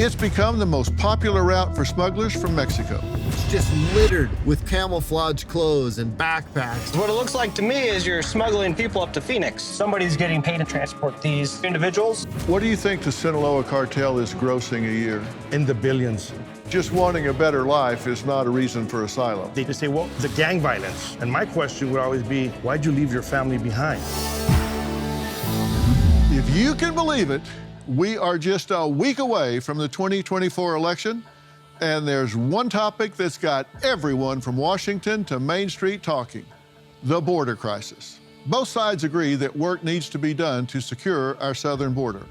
It's become the most popular route for smugglers from Mexico. It's just littered with camouflage clothes and backpacks. What it looks like to me is you're smuggling people up to Phoenix. Somebody's getting paid to transport these individuals. What do you think the Sinaloa cartel is grossing a year? In the billions. Just wanting a better life is not a reason for asylum. They just say, well, the gang violence. And my question would always be, why'd you leave your family behind? If you can believe it, we are just a week away from the 2024 election, and there's one topic that's got everyone from Washington to Main Street talking: the border crisis. Both sides agree that work needs to be done to secure our southern border.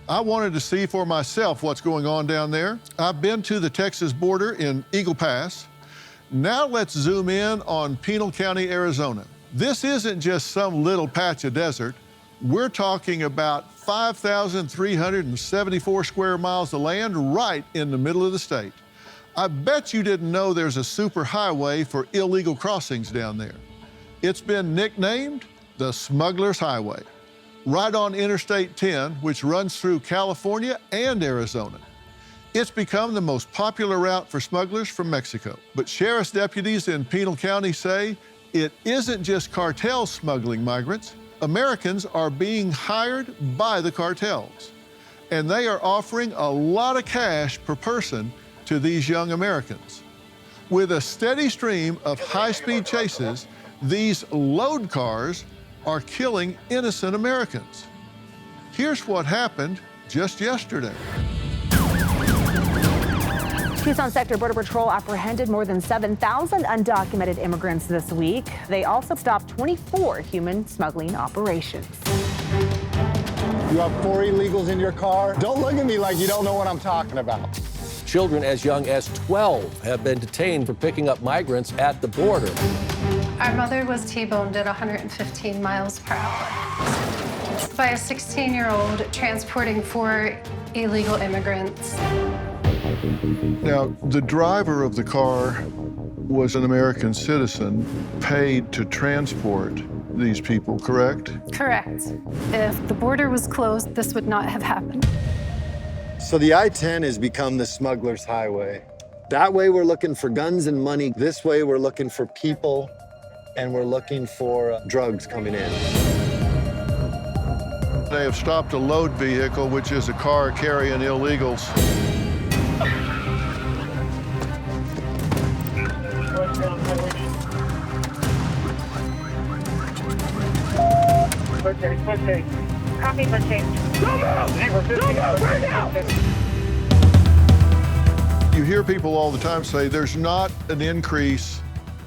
I wanted to see for myself what's going on down there. I've been to the Texas border in Eagle Pass. Now let's zoom in on Pinal County, Arizona. This isn't just some little patch of desert. We're talking about 5,374 square miles of land right in the middle of the state. I bet you didn't know there's a super highway for illegal crossings down there. It's been nicknamed the Smuggler's Highway, right on Interstate 10, which runs through California and Arizona. It's become the most popular route for smugglers from Mexico. But sheriff's deputies in Pinal County say it isn't just cartels smuggling migrants. Americans are being hired by the cartels, and they are offering a lot of cash per person to these young Americans. With a steady stream of high-speed chases, these load cars are killing innocent Americans. Here's what happened just yesterday. Tucson Sector Border Patrol apprehended more than 7,000 undocumented immigrants this week. They also stopped 24 human smuggling operations. You have 4 illegals in your car? Don't look at me like you don't know what I'm talking about. Children as young as 12 have been detained for picking up migrants at the border. Our mother was T-boned at 115 miles per hour by a 16-year-old transporting 4 illegal immigrants. Now, the driver of the car was an American citizen paid to transport these people, correct? Correct. If the border was closed, this would not have happened. So the I-10 has become the smuggler's highway. That way we're looking for guns and money. This way we're looking for people, and we're looking for drugs coming in. They have stopped a load vehicle, which is a car carrying illegals. Copy, pushing. You hear people all the time say there's not an increase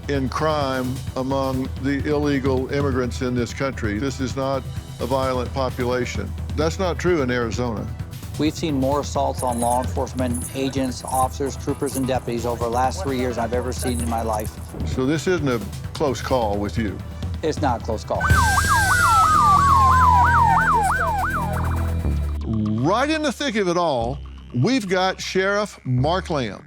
in crime among the illegal immigrants in this country. This is not a violent population. That's not true in Arizona. We've seen more assaults on law enforcement agents, officers, troopers, and deputies over the last 3 years I've ever seen in my life. So this isn't a close call with you. It's not a close call. Right in the thick of it all, we've got Sheriff Mark Lamb.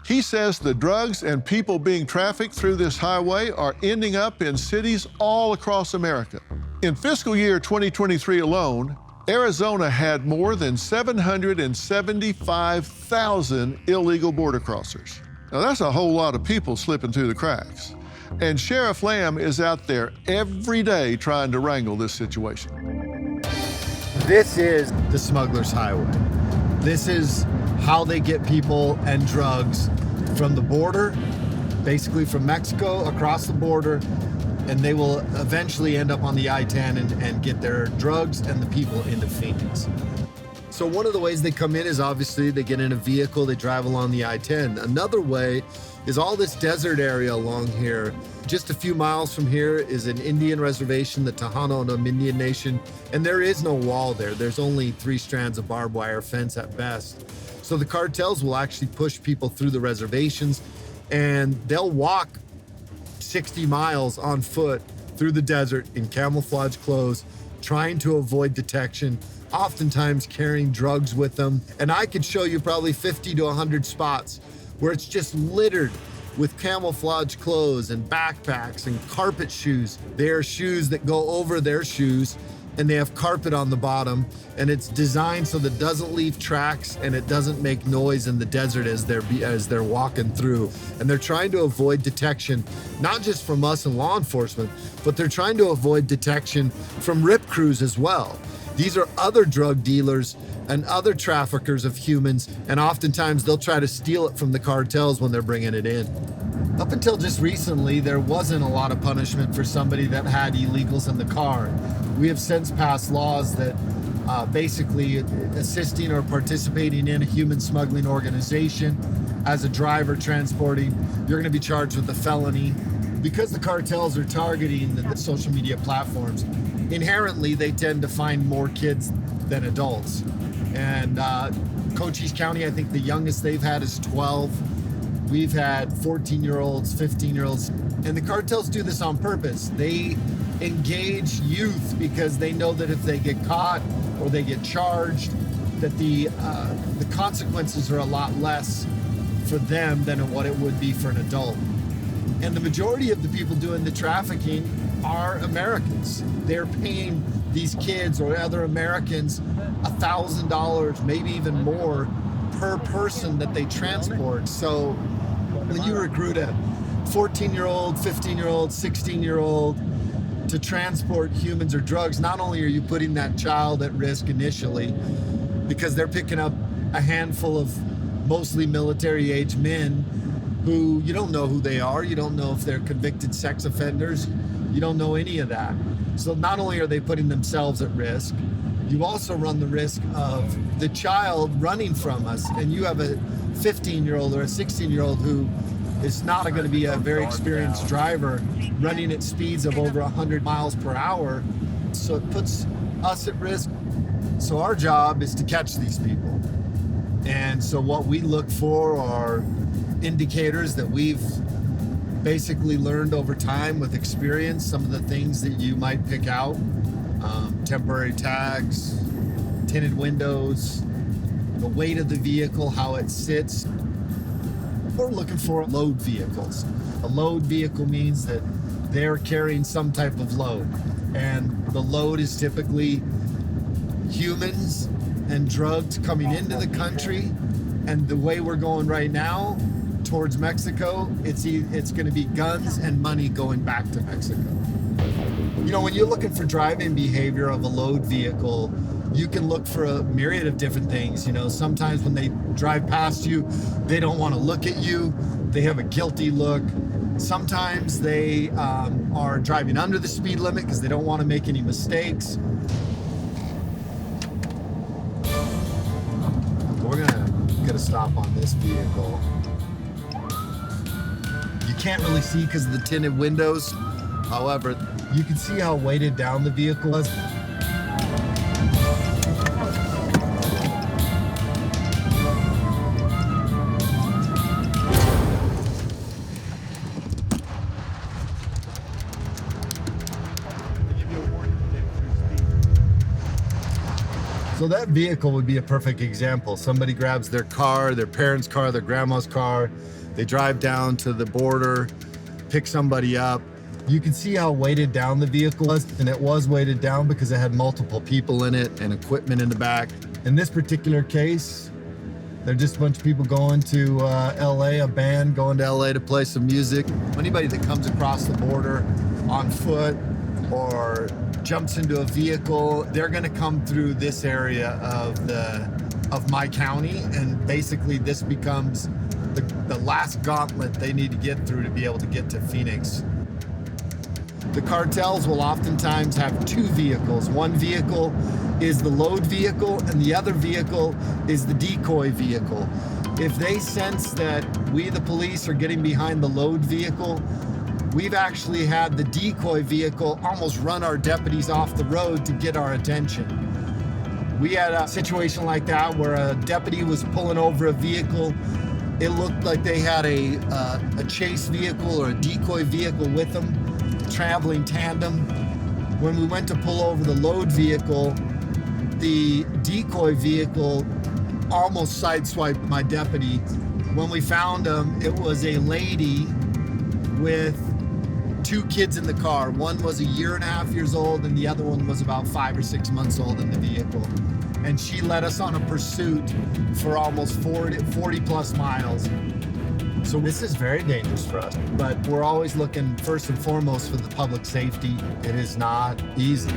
He says the drugs and people being trafficked through this highway are ending up in cities all across America. In fiscal year 2023 alone, Arizona had more than 775,000 illegal border crossers. Now that's a whole lot of people slipping through the cracks. And Sheriff Lamb is out there every day trying to wrangle this situation. This is the smuggler's highway. This is how they get people and drugs from the border, basically from Mexico across the border, and they will eventually end up on the I-10 and get their drugs and the people into Phoenix. So one of the ways they come in is obviously they get in a vehicle, they drive along the I-10. Another way is all this desert area along here. Just a few miles from here is an Indian reservation, the Tohono Indian Nation, and there is no wall there. There's only 3 strands of barbed wire fence at best. So the cartels will actually push people through the reservations, and they'll walk 60 miles on foot through the desert in camouflage clothes, trying to avoid detection, oftentimes carrying drugs with them. And I could show you probably 50 to 100 spots where it's just littered with camouflage clothes and backpacks and carpet shoes. They are shoes that go over their shoes, and they have carpet on the bottom, and it's designed so that it doesn't leave tracks and it doesn't make noise in the desert as they're walking through. And they're trying to avoid detection, not just from us and law enforcement, but they're trying to avoid detection from RIP crews as well. These are other drug dealers and other traffickers of humans, and oftentimes they'll try to steal it from the cartels when they're bringing it in. Up until just recently, there wasn't a lot of punishment for somebody that had illegals in the car. We have since passed laws that basically assisting or participating in a human smuggling organization as a driver transporting, you're going to be charged with a felony. Because the cartels are targeting the social media platforms, inherently they tend to find more kids than adults. And Cochise County, I think the youngest they've had is 12. We've had 14-year-olds, 15-year-olds, and the cartels do this on purpose. They engage youth because they know that if they get caught or they get charged, that the consequences are a lot less for them than what it would be for an adult. And the majority of the people doing the trafficking are Americans. They're paying these kids or other Americans $1,000, maybe even more, per person that they transport. So when you recruit a 14-year-old, 15-year-old, 16-year-old to transport humans or drugs, not only are you putting that child at risk initially, because they're picking up a handful of mostly military-age men who you don't know who they are, you don't know if they're convicted sex offenders, you don't know any of that. So not only are they putting themselves at risk, you also run the risk of the child running from us, and you have a 15-year-old or a 16-year-old who is not going to be a very experienced driver running at speeds of over 100 miles per hour. So it puts us at risk. So our job is to catch these people. And so what we look for are indicators that we've basically learned over time with experience, some of the things that you might pick out, temporary tags, tinted windows, the weight of the vehicle, how it sits. We're looking for load vehicles. A load vehicle means that they're carrying some type of load, and the load is typically humans and drugs coming into the country. And the way we're going right now towards Mexico, it's going to be guns and money going back to Mexico. You know, when you're looking for driving behavior of a load vehicle, you can look for a myriad of different things. You know, sometimes when they drive past you, they don't want to look at you. They have a guilty look. Sometimes they are driving under the speed limit because they don't want to make any mistakes. We're gonna get a stop on this vehicle. You can't really see because of the tinted windows. However, you can see how weighted down the vehicle is. So that vehicle would be a perfect example. Somebody grabs their car, their parents' car, their grandma's car, they drive down to the border, pick somebody up. You can see how weighted down the vehicle was, and it was weighted down because it had multiple people in it and equipment in the back. In this particular case, they're just a bunch of people going to LA, a band going to LA to play some music. Anybody that comes across the border on foot or jumps into a vehicle, they're gonna come through this area of my county, and basically this becomes the last gauntlet they need to get through to be able to get to Phoenix. The cartels will oftentimes have two vehicles. One vehicle is the load vehicle, and the other vehicle is the decoy vehicle. If they sense that we, the police, are getting behind the load vehicle, we've actually had the decoy vehicle almost run our deputies off the road to get our attention. We had a situation like that where a deputy was pulling over a vehicle. It looked like they had a chase vehicle or a decoy vehicle with them, traveling tandem. When we went to pull over the load vehicle, the decoy vehicle almost sideswiped my deputy. When we found him, it was a lady with 2 kids in the car. One was 1.5 years old and the other one was about 5 or 6 months old in the vehicle. And she led us on a pursuit for almost 40 plus miles. So this is very dangerous for us, but we're always looking first and foremost for the public safety. It is not easy.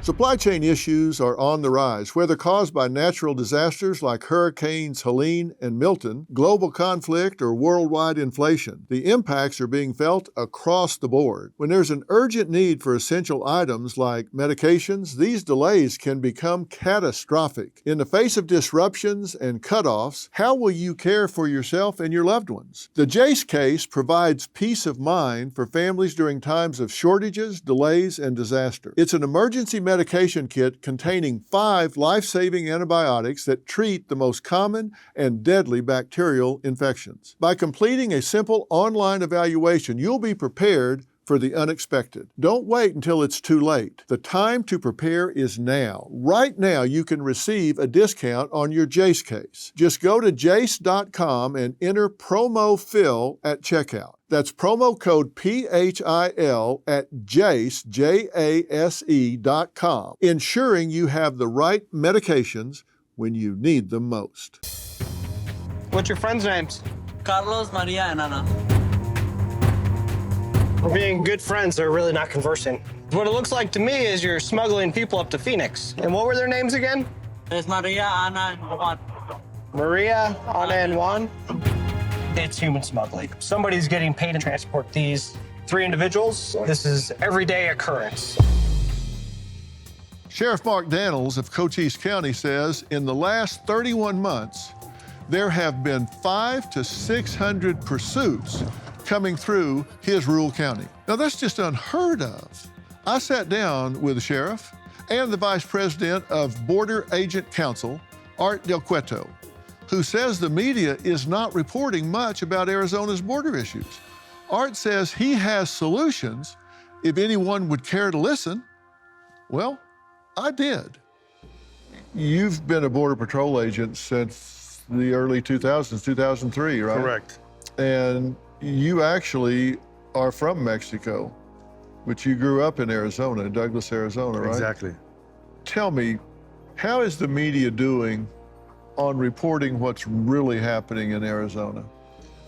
Supply chain issues are on the rise, whether caused by natural disasters like Hurricanes Helene and Milton, global conflict, or worldwide inflation. The impacts are being felt across the board. When there's an urgent need for essential items like medications, these delays can become catastrophic. In the face of disruptions and cutoffs, how will you care for yourself and your loved ones? The Jace case provides peace of mind for families during times of shortages, delays, and disaster. It's an emergency medication kit containing 5 life-saving antibiotics that treat the most common and deadly bacterial infections. By completing a simple online evaluation, you'll be prepared for the unexpected. Don't wait until it's too late. The time to prepare is now. Right now, you can receive a discount on your Jace case. Just go to jace.com and enter promo PHIL at checkout. That's promo code PHIL at jase.com, ensuring you have the right medications when you need them most. What's your friends' names? Carlos, Maria, and Ana. We're being good friends, they're really not conversing. What it looks like to me is you're smuggling people up to Phoenix. And what were their names again? It's Maria, Ana, and Juan. Maria, Ana, and Juan? It's human smuggling. Somebody's getting paid to transport these 3 individuals. This is everyday occurrence. Sheriff Mark Daniels of Cochise County says in the last 31 months, there have been 500 to 600 pursuits coming through his rural county. Now that's just unheard of. I sat down with the sheriff and the vice president of Border Agent Council, Art Del Cueto, who says the media is not reporting much about Arizona's border issues. Art says he has solutions if anyone would care to listen. Well, I did. You've been a Border Patrol agent since the early 2000s, 2003, right? Correct. And you actually are from Mexico, but you grew up in Arizona, Douglas, Arizona, right? Exactly. Tell me, how is the media doing on reporting what's really happening in Arizona?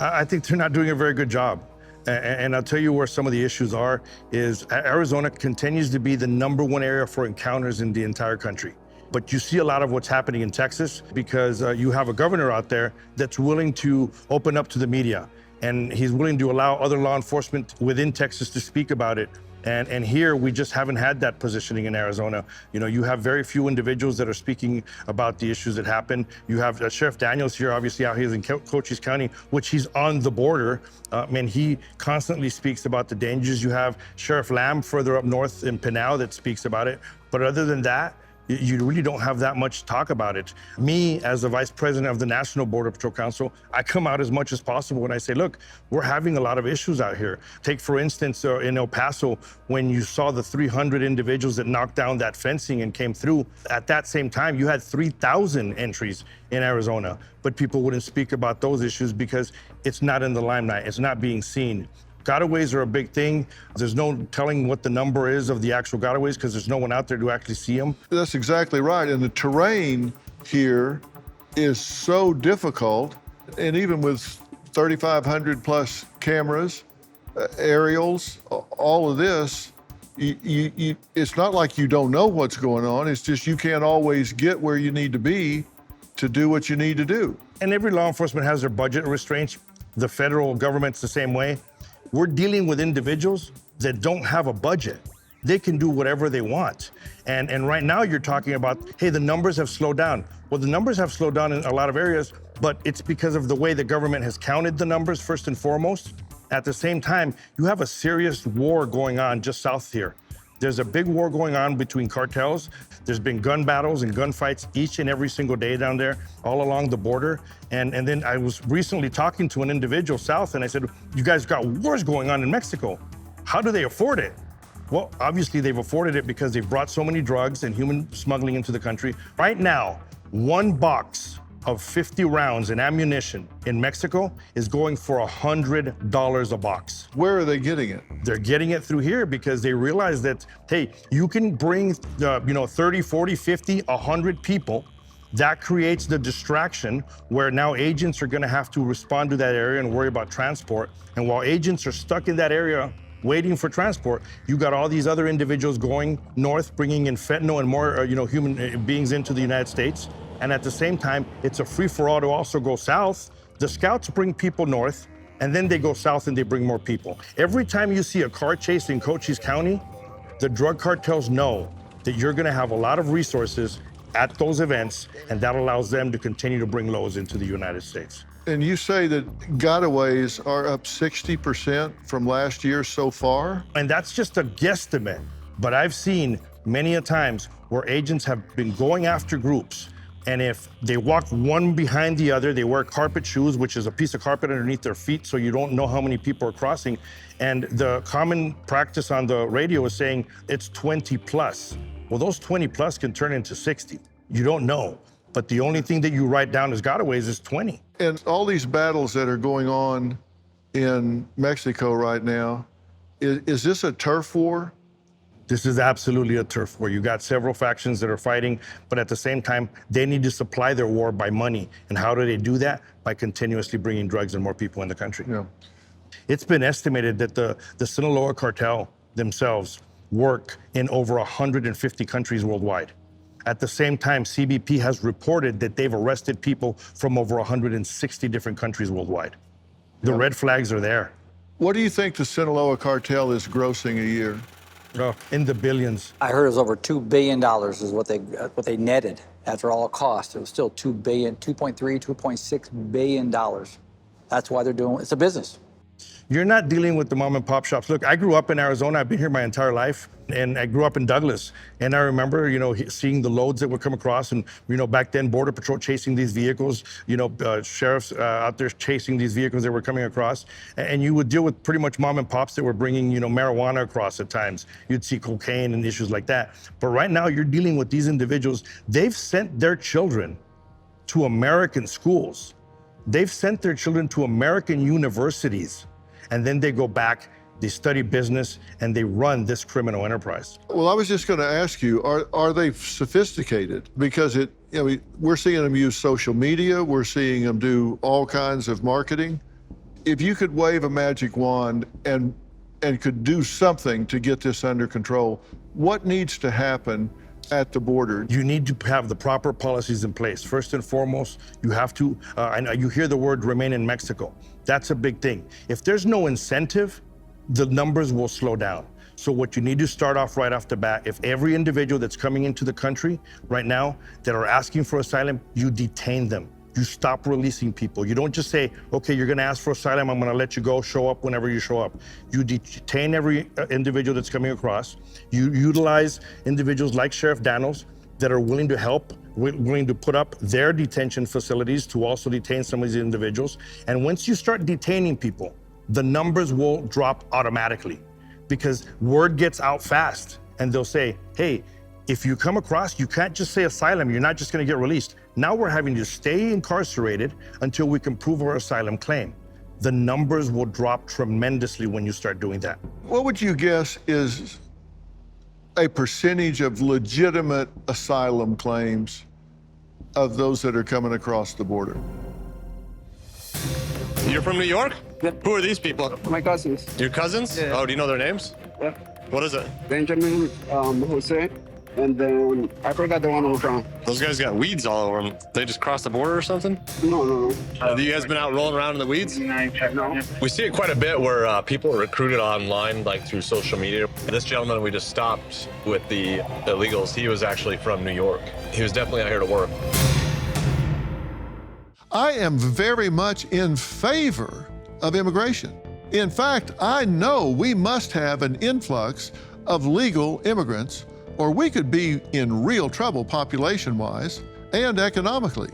I think they're not doing a very good job. And I'll tell you where some of the issues are, is Arizona continues to be the #1 area for encounters in the entire country. But you see a lot of what's happening in Texas because you have a governor out there that's willing to open up to the media. And he's willing to allow other law enforcement within Texas to speak about it. And here, we just haven't had that positioning in Arizona. You know, you have very few individuals that are speaking about the issues that happen. You have Sheriff Daniels here, obviously out here in Cochise County, which he's on the border. And he constantly speaks about the dangers. You have Sheriff Lamb further up north in Pinal that speaks about it. But other than that, you really don't have that much talk about it. Me, as the vice president of the National Border Patrol Council, I come out as much as possible and I say, look, we're having a lot of issues out here. Take, for instance, in El Paso, when you saw the 300 individuals that knocked down that fencing and came through, at that same time, you had 3,000 entries in Arizona. But people wouldn't speak about those issues because it's not in the limelight, it's not being seen. Gotaways are a big thing. There's no telling what the number is of the actual gotaways because there's no one out there to actually see them. That's exactly right. And the terrain here is so difficult. And even with 3,500 plus cameras, aerials, all of this, it's not like you don't know what's going on. It's just you can't always get where you need to be to do what you need to do. And every law enforcement has their budget restraints. The federal government's the same way. We're dealing with individuals that don't have a budget. They can do whatever they want. And right now you're talking about, hey, the numbers have slowed down. Well, the numbers have slowed down in a lot of areas, but it's because of the way the government has counted the numbers first and foremost. At the same time, you have a serious war going on just south here. There's a big war going on between cartels. There's been gun battles and gunfights each and every single day down there, all along the border. And then I was recently talking to an individual south, and I said, you guys got wars going on in Mexico. How do they afford it? Well, obviously they've afforded it because they've brought so many drugs and human smuggling into the country. Right now, one box of 50 rounds in ammunition in Mexico is going for $100 a box. Where are they getting it? They're getting it through here because they realize that, hey, you can bring 30, 40, 50, 100 people. That creates the distraction where now agents are gonna have to respond to that area and worry about transport. And while agents are stuck in that area waiting for transport, you got all these other individuals going north, bringing in fentanyl and more human beings into the United States. And at the same time, it's a free-for-all to also go south. The scouts bring people north, and then they go south and they bring more people. Every time you see a car chase in Cochise County, the drug cartels know that you're gonna have a lot of resources at those events, and that allows them to continue to bring loads into the United States. And you say that gotaways are up 60% from last year so far? And that's just a guesstimate, but I've seen many a times where agents have been going after groups, and if they walk one behind the other, they wear carpet shoes, which is a piece of carpet underneath their feet, so you don't know how many people are crossing. And the common practice on the radio is saying it's 20 plus. Well, those 20 plus can turn into 60. You don't know. But the only thing that you write down as gotaways is 20. And all these battles that are going on in Mexico right now, is this a turf war? This is absolutely a turf war. You got several factions that are fighting, but at the same time, they need to supply their war by money. And how do they do that? By continuously bringing drugs and more people in the country. Yeah. It's been estimated that the Sinaloa cartel themselves work in over 150 countries worldwide. At the same time, CBP has reported that they've arrested people from over 160 different countries worldwide. The red flags are there. What do you think the Sinaloa cartel is grossing a year? In the billions. I heard it was over $2 billion is what they netted after all costs. It was still $2 billion, $2.3, $2.6 billion. That's why they're doing, it's a business. You're not dealing with the mom and pop shops. Look, I grew up in Arizona. I've been here my entire life, and I grew up in Douglas. And I remember, seeing the loads that would come across, and back then, Border Patrol chasing these vehicles, sheriffs out there chasing these vehicles that were coming across. And you would deal with pretty much mom and pops that were bringing, marijuana across at times. You'd see cocaine and issues like that. But right now, you're dealing with these individuals. They've sent their children to American schools. They've sent their children to American universities. And then they go back, they study business, and they run this criminal enterprise. Well, I was just going to ask you, are they sophisticated? Because we're seeing them use social media, we're seeing them do all kinds of marketing. If you could wave a magic wand and could do something to get this under control, what needs to happen at the border? You need to have the proper policies in place. First and foremost, you have to, you hear the word remain in Mexico. That's a big thing. If there's no incentive, the numbers will slow down. So what you need to start off right off the bat, if every individual that's coming into the country right now that are asking for asylum, you detain them. You stop releasing people. You don't just say, okay, you're gonna ask for asylum, I'm gonna let you go, show up whenever you show up. You detain every individual that's coming across. You utilize individuals like Sheriff Daniels that are willing to help, willing to put up their detention facilities to also detain some of these individuals. And once you start detaining people, the numbers will drop automatically because word gets out fast and they'll say, hey, if you come across, you can't just say asylum, you're not just gonna get released. Now we're having to stay incarcerated until we can prove our asylum claim. The numbers will drop tremendously when you start doing that. What would you guess is a percentage of legitimate asylum claims of those that are coming across the border? You're from New York? Yep. Who are these people? My cousins. Your cousins? Yeah. Oh, do you know their names? Yeah. What is it? Benjamin, Jose, and then I forgot the one who was from. Those guys got weeds all over them. They just crossed the border or something? No. Have you guys been out rolling around in the weeds? No. We see it quite a bit where people are recruited online, like through social media. This gentleman we just stopped with the illegals, he was actually from New York. He was definitely out here to work. I am very much in favor of immigration. In fact, I know we must have an influx of legal immigrants, or we could be in real trouble population-wise and economically.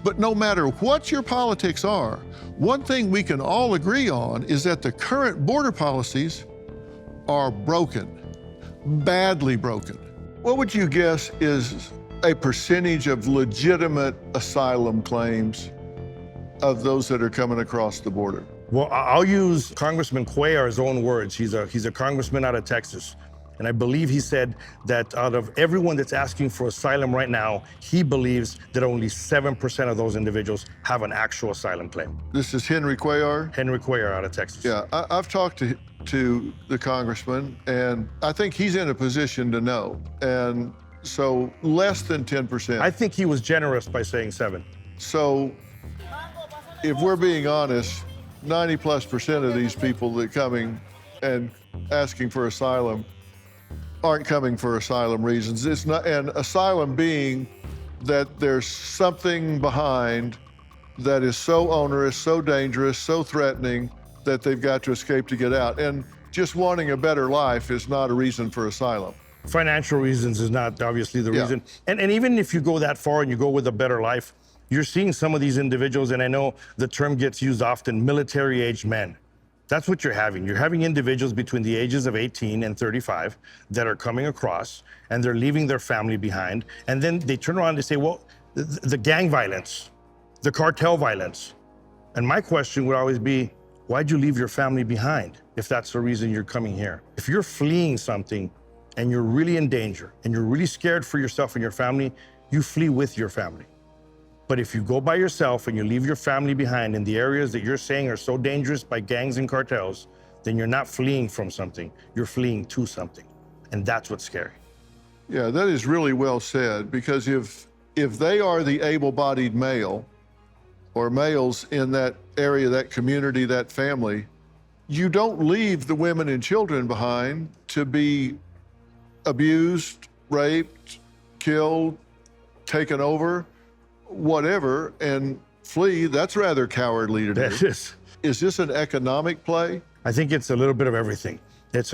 But no matter what your politics are, one thing we can all agree on is that the current border policies are broken, badly broken. What would you guess is a percentage of legitimate asylum claims of those that are coming across the border? Well, I'll use Congressman Cuellar's own words. He's a congressman out of Texas. And I believe he said that out of everyone that's asking for asylum right now, he believes that only 7% of those individuals have an actual asylum claim. This is Henry Cuellar? Henry Cuellar out of Texas. Yeah, I've talked to the congressman, and I think he's in a position to know. And so less than 10%. I think he was generous by saying 7. So if we're being honest, 90+% of these people that are coming and asking for asylum aren't coming for asylum reasons. It's not, and asylum being that there's something behind that is so onerous, so dangerous, so threatening that they've got to escape to get out. And just wanting a better life is not a reason for asylum. Financial reasons is not obviously the reason. And even if you go that far and you go with a better life, you're seeing some of these individuals, and I know the term gets used often, military-aged men. That's what you're having. You're having individuals between the ages of 18 and 35 that are coming across, and they're leaving their family behind. And then they turn around and say, well, the gang violence, the cartel violence. And my question would always be, why'd you leave your family behind if that's the reason you're coming here? If you're fleeing something and you're really in danger and you're really scared for yourself and your family, you flee with your family. But if you go by yourself and you leave your family behind in the areas that you're saying are so dangerous by gangs and cartels, then you're not fleeing from something, you're fleeing to something. And that's what's scary. Yeah, that is really well said, because if they are the able-bodied male or males in that area, that community, that family, you don't leave the women and children behind to be abused, raped, killed, taken over, whatever, and flee. That's rather cowardly to do. That is. Is this an economic play? I think it's a little bit of everything. It's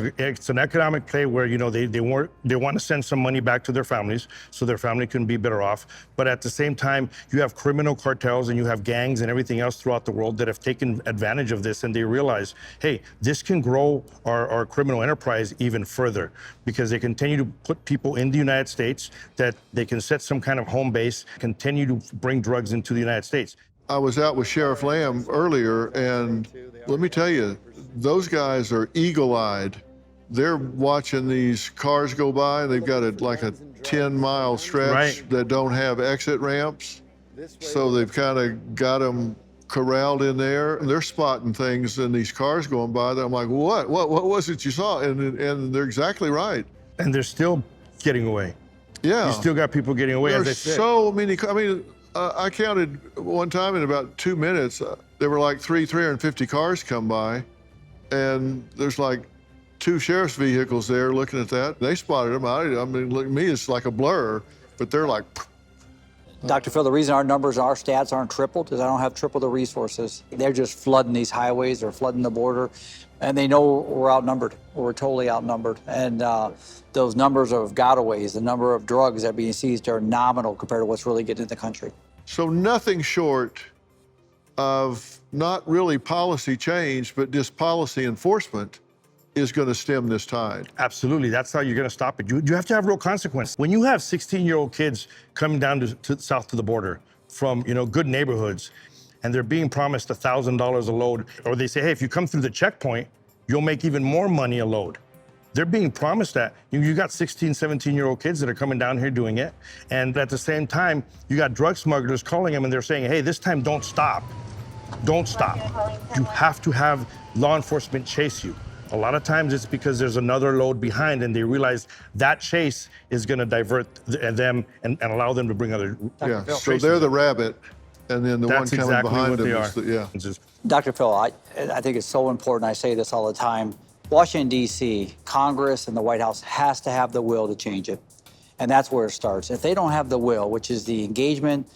an economic play where, you know, they want to send some money back to their families so their family can be better off. But at the same time, you have criminal cartels and you have gangs and everything else throughout the world that have taken advantage of this, and they realize, hey, this can grow our criminal enterprise even further, because they continue to put people in the United States, that they can set some kind of home base, continue to bring drugs into the United States. I was out with Sheriff Lamb earlier, and let me tell you, those guys are eagle-eyed. They're watching these cars go by. They've got like a 10-mile stretch that don't have exit ramps. So they've kind of got them corralled in there. They're spotting things in these cars going by. I'm like, what was it you saw? And they're exactly right. And they're still getting away. Yeah. You still got people getting away. There's so many. I mean, I counted one time in about 2 minutes, there were like 350 cars come by, and there's like 2 sheriff's vehicles there looking at that. They spotted them. I mean, look, me, it's like a blur, but they're like. Dr. Phil, the reason our numbers, our stats aren't tripled is I don't have triple the resources. They're just flooding these highways, they're flooding the border, and they know we're outnumbered. We're totally outnumbered. And those numbers of gotaways, the number of drugs that are being seized are nominal compared to what's really getting in the country. So nothing short of not really policy change, but just policy enforcement is going to stem this tide. Absolutely, that's how you're going to stop it. You have to have real consequence. When you have 16-year-old kids coming down to south to the border from, you know, good neighborhoods, and they're being promised $1,000 a load, or they say, hey, if you come through the checkpoint, you'll make even more money a load. They're being promised that. You got 16, 17-year-old kids that are coming down here doing it, and at the same time, you got drug smugglers calling them, and they're saying, hey, this time don't stop. Don't stop. You have to have law enforcement chase you. A lot of times it's because there's another load behind, and they realize that chase is going to divert them and allow them to bring other. Yeah, so they're the rabbit, and then the one coming behind them is the, Dr. Phil, I think it's so important. I say this all the time. Washington, D.C., Congress and the White House has to have the will to change it. And that's where it starts. If they don't have the will, which is the engagement,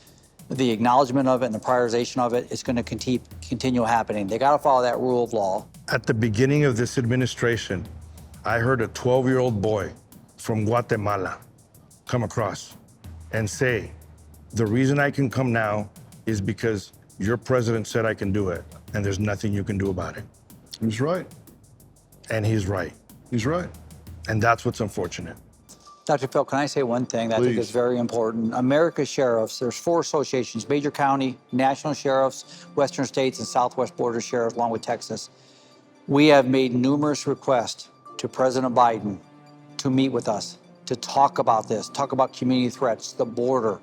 the acknowledgement of it, and the prioritization of it, it's going to continue happening. They got to follow that rule of law. At the beginning of this administration, I heard a 12-year-old boy from Guatemala come across and say, the reason I can come now is because your president said I can do it, and there's nothing you can do about it. He's right. And he's right. He's right. And that's what's unfortunate. Dr. Phil, can I say one thing that I think is very important? America's sheriffs, there's 4 associations, major county, national sheriffs, western states, and southwest border sheriffs, along with Texas. We have made numerous requests to President Biden to meet with us, to talk about this, talk about community threats, the border.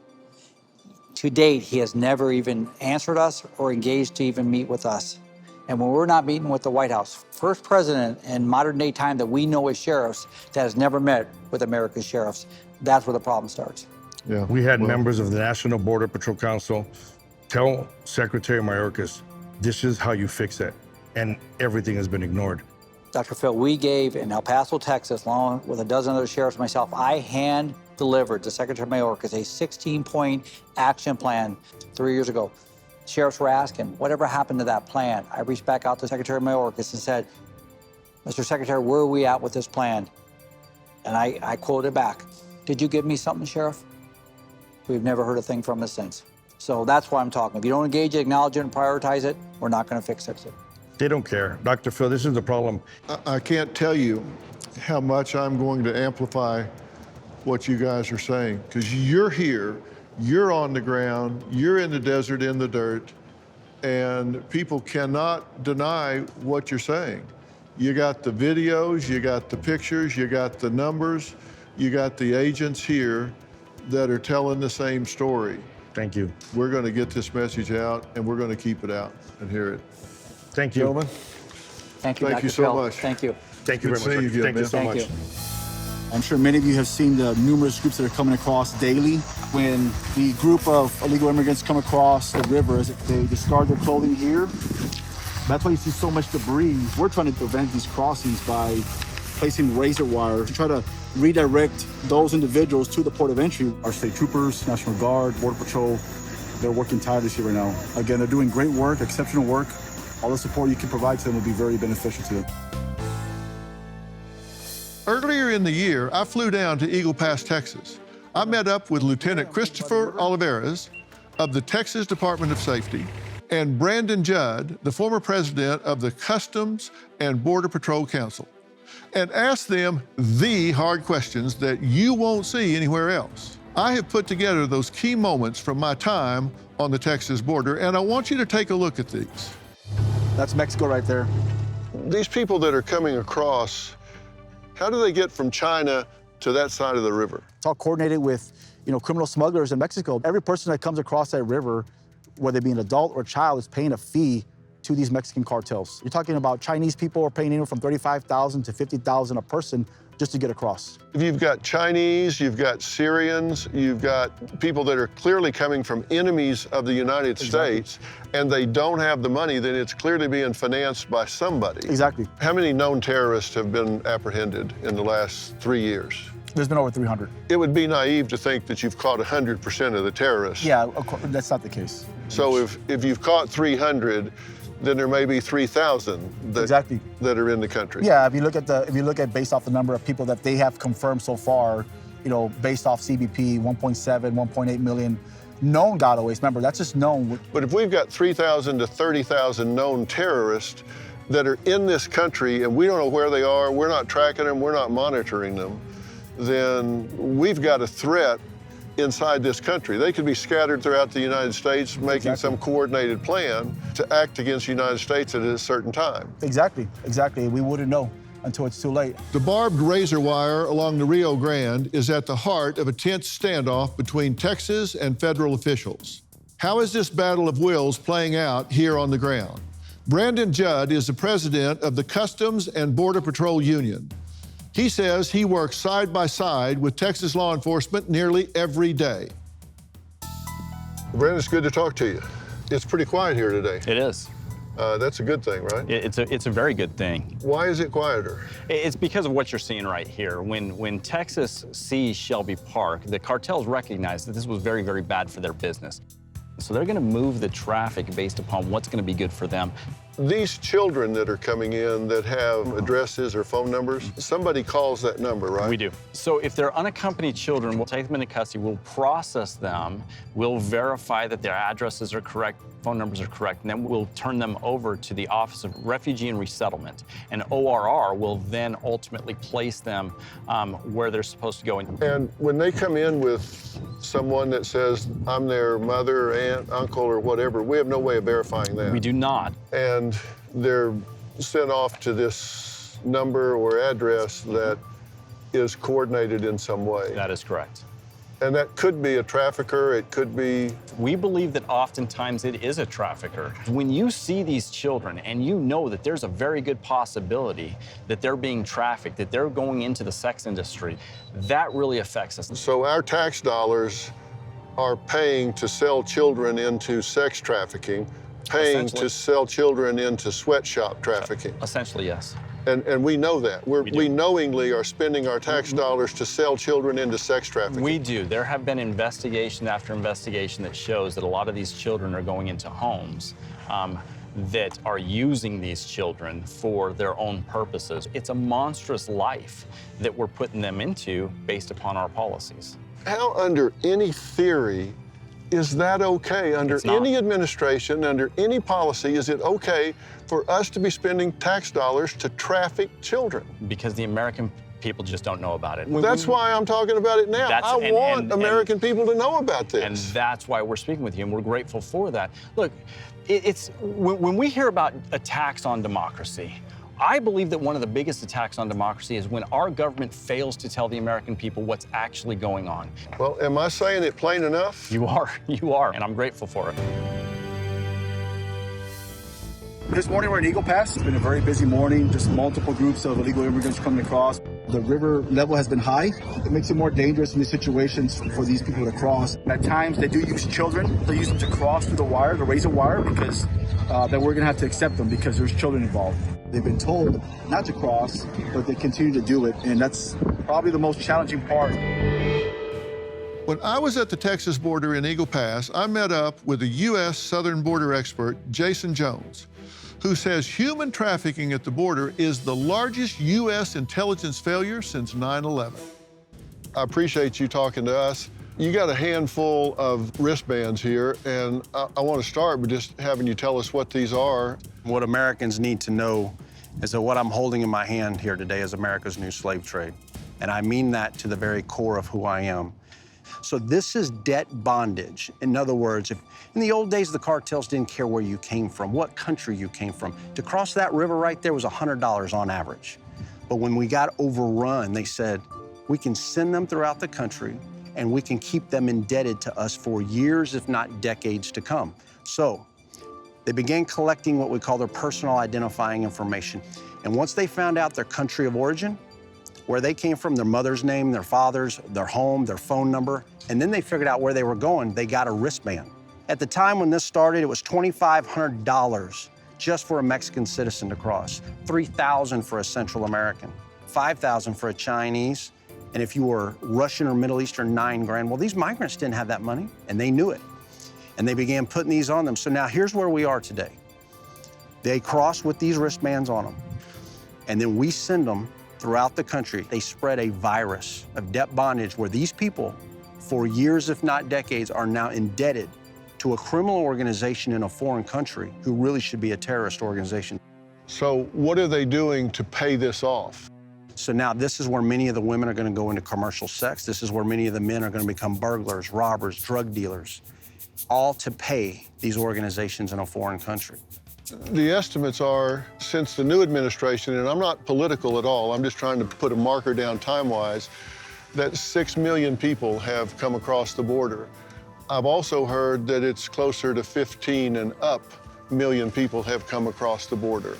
To date, he has never even answered us or engaged to even meet with us. And when we're not meeting with the White House, first president in modern day time that we know as sheriffs that has never met with America's sheriffs, that's where the problem starts. Yeah. We had members of the National Border Patrol Council tell Secretary Mayorkas, this is how you fix it. And everything has been ignored. Dr. Phil, we gave in El Paso, Texas, along with a dozen other sheriffs myself, I hand-delivered to Secretary Mayorkas a 16-point action plan 3 years ago. Sheriffs were asking, whatever happened to that plan? I reached back out to Secretary Mayorkas and said, Mr. Secretary, where are we at with this plan? And I quoted back, did you give me something, Sheriff? We've never heard a thing from us since. So that's why I'm talking. If you don't engage it, acknowledge it, and prioritize it, we're not going to fix it. They don't care. Dr. Phil, this is the problem. I can't tell you how much I'm going to amplify what you guys are saying, because you're here, you're on the ground, you're in the desert, in the dirt, and people cannot deny what you're saying. You got the videos, you got the pictures, you got the numbers, you got the agents here that are telling the same story. Thank you. We're going to get this message out, and we're going to keep it out and hear it. Thank you. Gentlemen, thank you, thank you so much. Thank you. Thank you very much. Thank you so much. I'm sure many of you have seen the numerous groups that are coming across daily. When the group of illegal immigrants come across the rivers, they discard their clothing here. That's why you see so much debris. We're trying to prevent these crossings by placing razor wire to try to redirect those individuals to the port of entry. Our state troopers, National Guard, Border Patrol, they're working tirelessly right now. Again, they're doing great work, exceptional work. All the support you can provide to them will be very beneficial to them. Earlier in the year, I flew down to Eagle Pass, Texas. I met up with Lieutenant Christopher Olivares of the Texas Department of Safety and Brandon Judd, the former president of the Customs and Border Patrol Council, and asked them the hard questions that you won't see anywhere else. I have put together those key moments from my time on the Texas border, and I want you to take a look at these. That's Mexico right there. These people that are coming across, how do they get from China to that side of the river? It's all coordinated with, criminal smugglers in Mexico. Every person that comes across that river, whether it be an adult or a child, is paying a fee to these Mexican cartels. You're talking about Chinese people are paying anywhere from $35,000 to $50,000 a person just to get across. If you've got Chinese, you've got Syrians, you've got people that are clearly coming from enemies of the United States, and they don't have the money, then it's clearly being financed by somebody. Exactly. How many known terrorists have been apprehended in the last 3 years? There's been over 300. It would be naive to think that you've caught 100% of the terrorists. Yeah, of course, that's not the case. So if you've caught 300, then there may be 3,000 that are in the country. Yeah, if you look at based off the number of people that they have confirmed so far, based off CBP, 1.7, 1.8 million known gotaways. Remember, that's just known. But if we've got 3,000 to 30,000 known terrorists that are in this country and we don't know where they are, we're not tracking them, we're not monitoring them, then we've got a threat inside this country. They could be scattered throughout the United States, making some coordinated plan to act against the United States at a certain time. Exactly. We wouldn't know until it's too late. The barbed razor wire along the Rio Grande is at the heart of a tense standoff between Texas and federal officials. How is this battle of wills playing out here on the ground? Brandon Judd is the president of the Customs and Border Patrol Union. He says he works side by side with Texas law enforcement nearly every day. Brandon, it's good to talk to you. It's pretty quiet here today. It is. That's a good thing, right? It's a very good thing. Why is it quieter? It's because of what you're seeing right here. When Texas sees Shelby Park, the cartels recognize that this was very, very bad for their business. So they're going to move the traffic based upon what's going to be good for them. These children that are coming in that have addresses or phone numbers, somebody calls that number, right? We do. So if they're unaccompanied children, we'll take them into custody, we'll process them, we'll verify that their addresses are correct, phone numbers are correct, and then we'll turn them over to the Office of Refugee and Resettlement. And ORR will then ultimately place them where they're supposed to go. And when they come in with someone that says, I'm their mother, aunt, uncle, or whatever, we have no way of verifying that. We do not. And they're sent off to this number or address that is coordinated in some way. That is correct. And that could be a trafficker, it could be... We believe that oftentimes it is a trafficker. When you see these children and you know that there's a very good possibility that they're being trafficked, that they're going into the sex industry, that really affects us. So our tax dollars are paying to sell children into sex trafficking, paying to sell children into sweatshop trafficking. Essentially, yes. And we know that. We knowingly are spending our tax dollars to sell children into sex trafficking. We do. There have been investigation after investigation that shows that a lot of these children are going into homes that are using these children for their own purposes. It's a monstrous life that we're putting them into based upon our policies. How, under any theory, is that okay? Under any administration, under any policy, is it okay for us to be spending tax dollars to traffic children? Because the American people just don't know about it. That's why I'm talking about it now. I want American people to know about this. And that's why we're speaking with you, and we're grateful for that. Look, when we hear about attacks on democracy, I believe that one of the biggest attacks on democracy is when our government fails to tell the American people what's actually going on. Well, am I saying it plain enough? You are, and I'm grateful for it. This morning we're in Eagle Pass. It's been a very busy morning, just multiple groups of illegal immigrants coming across. The river level has been high. It makes it more dangerous in these situations for these people to cross. At times they do use children. They use them to cross through the wire, the razor wire, because then we're gonna have to accept them because there's children involved. They've been told not to cross, but they continue to do it, and that's probably the most challenging part. When I was at the Texas border in Eagle Pass, I met up with a U.S. southern border expert, Jason Jones, who says human trafficking at the border is the largest U.S. intelligence failure since 9/11. I appreciate you talking to us. You got a handful of wristbands here, and I want to start with just having you tell us what these are. What Americans need to know is that what I'm holding in my hand here today is America's new slave trade. And I mean that to the very core of who I am. So this is debt bondage. In other words, if in the old days, the cartels didn't care where you came from, what country you came from. To cross that river right there was $100 on average. But when we got overrun, they said, we can send them throughout the country and we can keep them indebted to us for years, if not decades to come. So they began collecting what we call their personal identifying information. And once they found out their country of origin, where they came from, their mother's name, their father's, their home, their phone number, and then they figured out where they were going, they got a wristband. At the time when this started, it was $2,500 just for a Mexican citizen to cross, $3,000 for a Central American, $5,000 for a Chinese, and if you were Russian or Middle Eastern, $9,000. Well, these migrants didn't have that money, and they knew it. And they began putting these on them. So now here's where we are today. They cross with these wristbands on them, and then we send them throughout the country. They spread a virus of debt bondage where these people, for years, if not decades, are now indebted to a criminal organization in a foreign country who really should be a terrorist organization. So what are they doing to pay this off? So now this is where many of the women are going to go into commercial sex. This is where many of the men are going to become burglars, robbers, drug dealers, all to pay these organizations in a foreign country. The estimates are, since the new administration, and I'm not political at all, I'm just trying to put a marker down time-wise, that 6 million people have come across the border. I've also heard that it's closer to 15 and up million people have come across the border.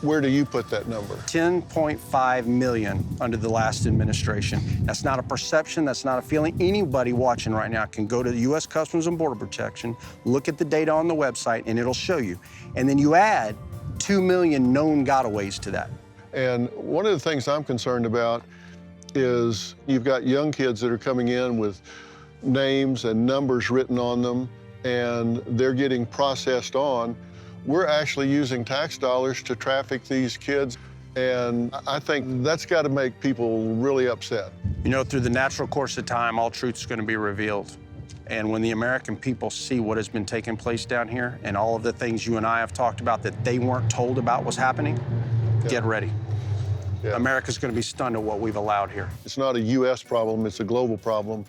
Where do you put that number? 10.5 million under the last administration. That's not a perception, that's not a feeling. Anybody watching right now can go to the U.S. Customs and Border Protection, look at the data on the website, and it'll show you. And then you add 2 million known gotaways to that. And one of the things I'm concerned about is you've got young kids that are coming in with names and numbers written on them, and they're getting processed on. we're actually using tax dollars to traffic these kids. And I think that's got to make people really upset. You know, through the natural course of time, all truth's going to be revealed. And when the American people see what has been taking place down here and all of the things you and I have talked about that they weren't told about was happening, get ready. Yeah. America's going to be stunned at what we've allowed here. It's not a U.S. problem, it's a global problem.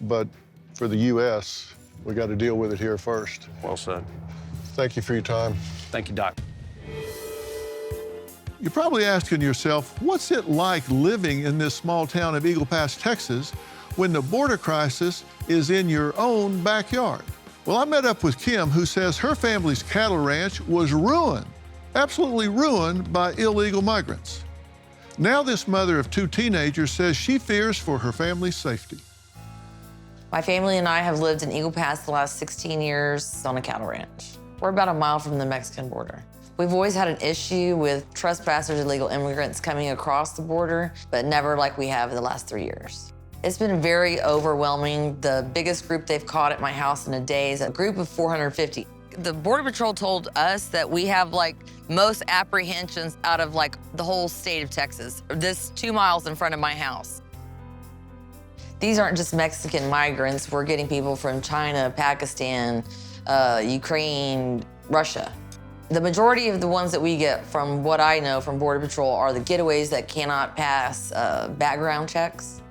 But for the U.S., we got to deal with it here first. Well said. Thank you for your time. Thank you, Doc. You're probably asking yourself, what's it like living in this small town of Eagle Pass, Texas, when the border crisis is in your own backyard? Well, I met up with Kim, who says her family's cattle ranch was ruined, absolutely ruined by illegal migrants. Now this mother of 2 teenagers says she fears for her family's safety. My family and I have lived in Eagle Pass the last 16 years on a cattle ranch. We're about a mile from the Mexican border. We've always had an issue with trespassers, illegal immigrants coming across the border, but never like we have in the last 3 years. It's been very overwhelming. The biggest group they've caught at my house in a day is a group of 450. The Border Patrol told us that we have like most apprehensions out of like the whole state of Texas, this 2 miles in front of my house. These aren't just Mexican migrants. We're getting people from China, Pakistan, Ukraine, Russia. The majority of the ones that we get, from what I know from Border Patrol, are the getaways that cannot pass background checks.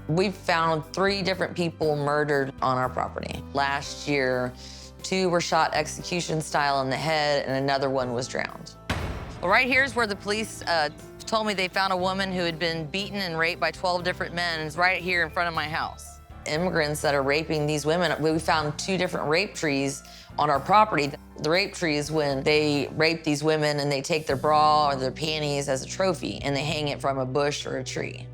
We've found 3 different people murdered on our property. Last year, 2 were shot execution style in the head and another one was drowned. Well, right here's where the police told me they found a woman who had been beaten and raped by 12 different men, and it's right here in front of my house. Immigrants that are raping these women, we found 2 different rape trees on our property. The rape tree is when they rape these women and they take their bra or their panties as a trophy and they hang it from a bush or a tree.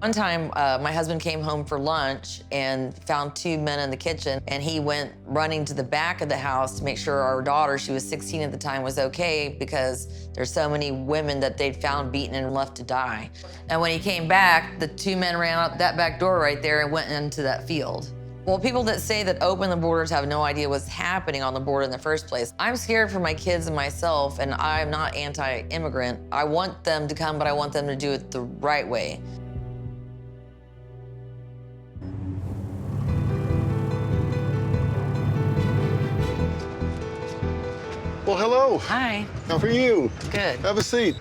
One time, my husband came home for lunch and found 2 men in the kitchen, and he went running to the back of the house to make sure our daughter, she was 16 at the time, was okay, because there's so many women that they'd found beaten and left to die. And when he came back, the 2 men ran out that back door right there and went into that field. Well, people that say that open the borders have no idea what's happening on the border in the first place. I'm scared for my kids and myself, and I'm not anti-immigrant. I want them to come, but I want them to do it the right way. Well, hello. Hi. How are you? Good. Have a seat.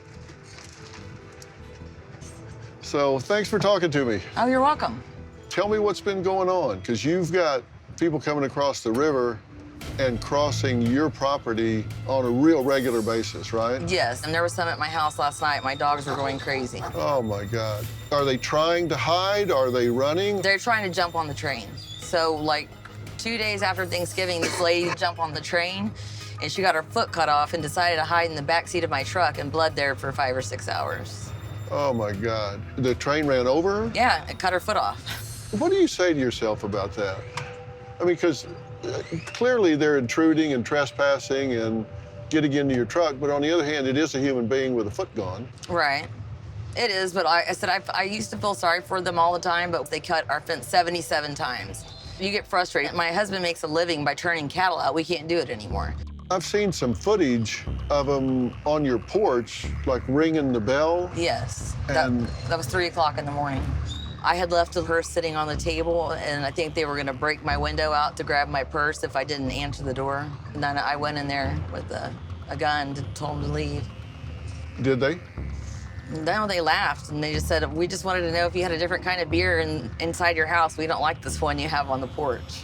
So, thanks for talking to me. Oh, you're welcome. Tell me what's been going on, because you've got people coming across the river and crossing your property on a real regular basis, right? Yes, and there was some at my house last night. My dogs were going crazy. Oh, my God. Are they trying to hide? Are they running? They're trying to jump on the train. So, like, 2 days after Thanksgiving, this lady jumped on the train, and she got her foot cut off and decided to hide in the back seat of my truck and bled there for 5 or 6 hours. Oh, my God. The train ran over her? Yeah, it cut her foot off. What do you say to yourself about that? I mean, because clearly they're intruding and trespassing and getting into your truck, but on the other hand, it is a human being with a foot gone. Right. It is, but I said I used to feel sorry for them all the time, but they cut our fence 77 times. You get frustrated. My husband makes a living by turning cattle out. We can't do it anymore. I've seen some footage of them on your porch, like ringing the bell. Yes, And that was 3 o'clock in the morning. I had left her sitting on the table, and I think they were gonna break my window out to grab my purse if I didn't answer the door. And then I went in there with a gun to tell them to leave. Did they? No, they laughed, and they just said, we just wanted to know if you had a different kind of beer inside your house. We don't like this one you have on the porch.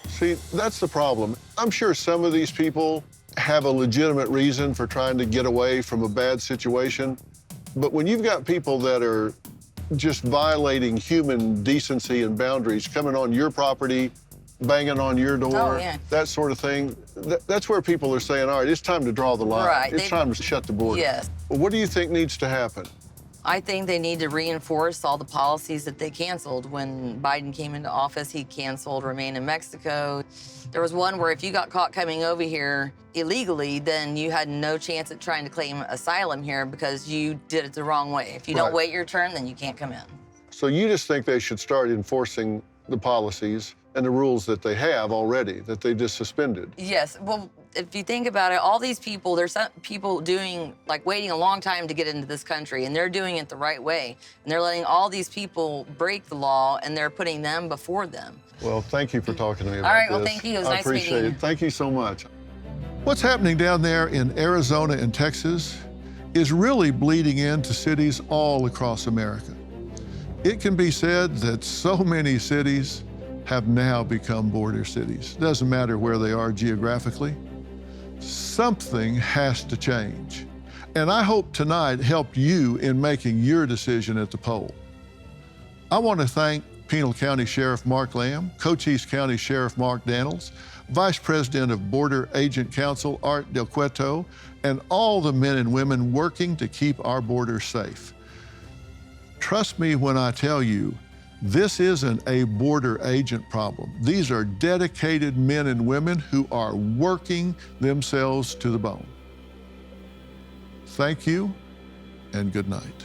See, that's the problem. I'm sure some of these people have a legitimate reason for trying to get away from a bad situation, but when you've got people that are just violating human decency and boundaries, coming on your property, banging on your door, that sort of thing, that's where people are saying, all right, it's time to draw the line. Right. It's time to shut the border. Yes. Well, what do you think needs to happen? I think they need to reinforce all the policies that they canceled. When Biden came into office, he canceled Remain in Mexico. There was one where if you got caught coming over here illegally, then you had no chance at trying to claim asylum here because you did it the wrong way. If you don't wait your turn, then you can't come in. So you just think they should start enforcing the policies and the rules that they have already, that they just suspended? Yes, well, If you think about it, all these people, there's some people waiting a long time to get into this country, and they're doing it the right way. And they're letting all these people break the law, and they're putting them before them. Well, thank you for talking to me about All right, well, this. thank you. It was I nice meeting appreciate you. it. Thank you so much. What's happening down there in Arizona and Texas is really bleeding into cities all across America. It can be said that so many cities have now become border cities. Doesn't matter where they are geographically. Something has to change. And I hope tonight helped you in making your decision at the poll. I want to thank Pinal County Sheriff Mark Lamb, Cochise County Sheriff Mark Daniels, Vice President of Border Agent Council Art Del Cueto, and all the men and women working to keep our borders safe. Trust me when I tell you, this isn't a border agent problem. These are dedicated men and women who are working themselves to the bone. Thank you, and good night.